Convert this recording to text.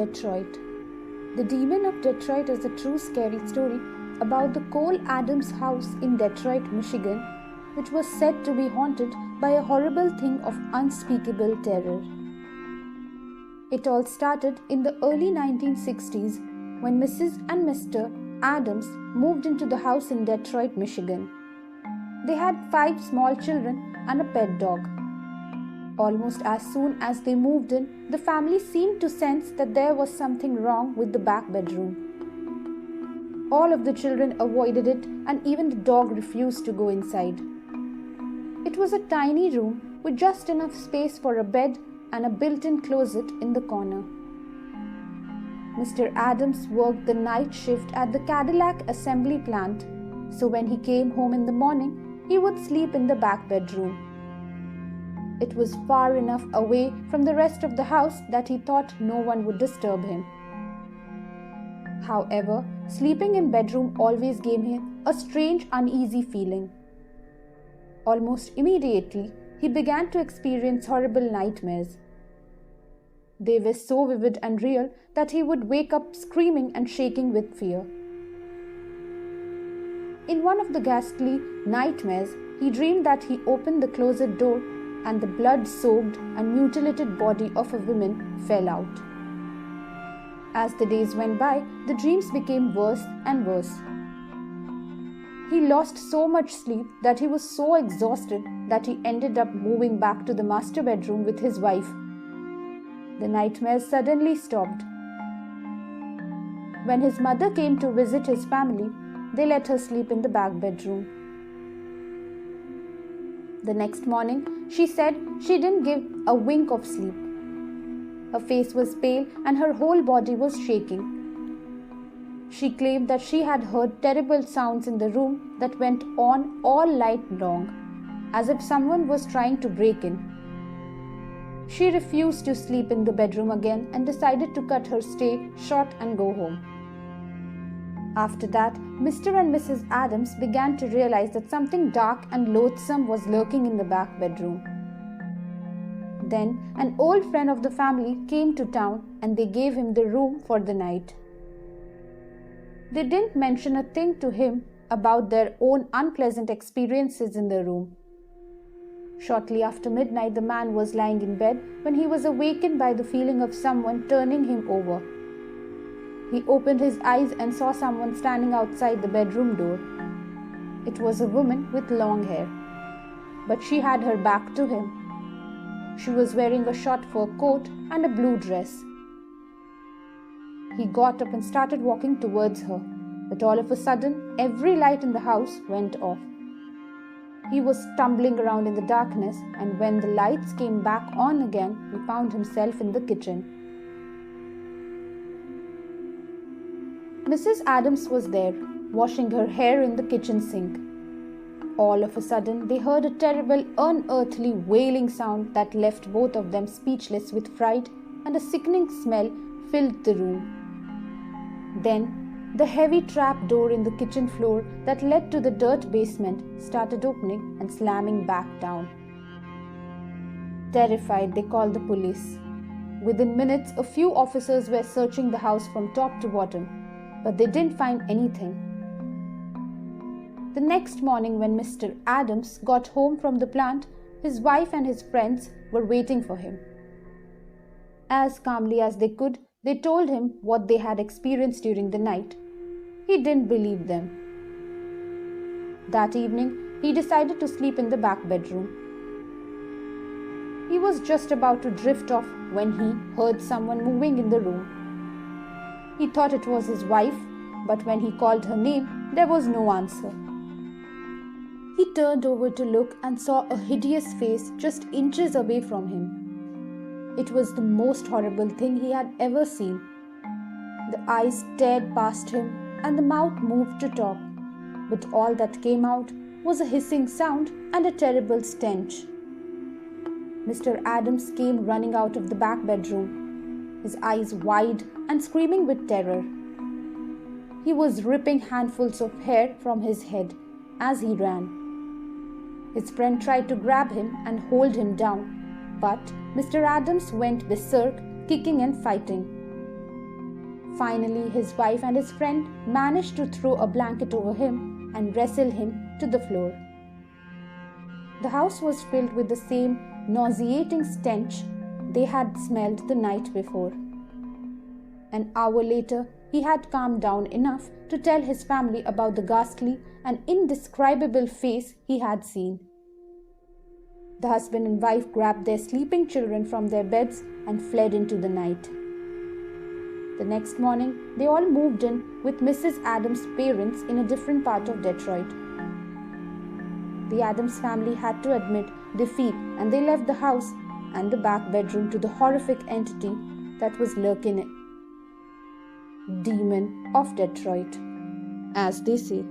Detroit. The Demon of Detroit is a true scary story about the Cole Adams house in Detroit, Michigan, which was said to be haunted by a horrible thing of unspeakable terror. It all started in the early 1960s when Mrs. and Mr. Adams moved into the house in Detroit, Michigan. They had 5 small children and a pet dog. Almost as soon as they moved in, the family seemed to sense that there was something wrong with the back bedroom. All of the children avoided it, and even the dog refused to go inside. It was a tiny room with just enough space for a bed and a built-in closet in the corner. Mr. Adams worked the night shift at the Cadillac assembly plant, so when he came home in the morning, he would sleep in the back bedroom. It was far enough away from the rest of the house that he thought no one would disturb him. However, sleeping in bedroom always gave him a strange, uneasy feeling. Almost immediately, he began to experience horrible nightmares. They were so vivid and real that he would wake up screaming and shaking with fear. In one of the ghastly nightmares, he dreamed that he opened the closet door and the blood-soaked and mutilated body of a woman fell out. As the days went by, the dreams became worse and worse. He lost so much sleep that he was so exhausted that he ended up moving back to the master bedroom with his wife. The nightmares suddenly stopped. When his mother came to visit his family, they let her sleep in the back bedroom. The next morning, she said she didn't give a wink of sleep. Her face was pale and her whole body was shaking. She claimed that she had heard terrible sounds in the room that went on all night long, as if someone was trying to break in. She refused to sleep in the bedroom again and decided to cut her stay short and go home. After that, Mr. and Mrs. Adams began to realize that something dark and loathsome was lurking in the back bedroom. Then, an old friend of the family came to town and they gave him the room for the night. They didn't mention a thing to him about their own unpleasant experiences in the room. Shortly after midnight, the man was lying in bed when he was awakened by the feeling of someone turning him over. He opened his eyes and saw someone standing outside the bedroom door. It was a woman with long hair, but she had her back to him. She was wearing a short fur coat and a blue dress. He got up and started walking towards her, but all of a sudden, every light in the house went off. He was stumbling around in the darkness, and when the lights came back on again, he found himself in the kitchen. Mrs. Adams was there, washing her hair in the kitchen sink. All of a sudden, they heard a terrible, unearthly wailing sound that left both of them speechless with fright, and a sickening smell filled the room. Then, the heavy trap door in the kitchen floor that led to the dirt basement started opening and slamming back down. Terrified, they called the police. Within minutes, a few officers were searching the house from top to bottom, but they didn't find anything. The next morning, when Mr. Adams got home from the plant, his wife and his friends were waiting for him. As calmly as they could, they told him what they had experienced during the night. He didn't believe them. That evening, he decided to sleep in the back bedroom. He was just about to drift off when he heard someone moving in the room. He thought it was his wife, but when he called her name, there was no answer. He turned over to look and saw a hideous face just inches away from him. It was the most horrible thing he had ever seen. The eyes stared past him and the mouth moved to talk, but all that came out was a hissing sound and a terrible stench. Mr. Adams came running out of the back bedroom, his eyes wide and screaming with terror. He was ripping handfuls of hair from his head as he ran. His friend tried to grab him and hold him down, but Mr. Adams went berserk, kicking and fighting. Finally, his wife and his friend managed to throw a blanket over him and wrestle him to the floor. The house was filled with the same nauseating stench they had smelled the night before. An hour later, he had calmed down enough to tell his family about the ghastly and indescribable face he had seen. The husband and wife grabbed their sleeping children from their beds and fled into the night. The next morning, they all moved in with Mrs. Adams' parents in a different part of Detroit. The Adams family had to admit defeat, and they left the house and the back bedroom to the horrific entity that was lurking in. Demon of Detroit, as they say.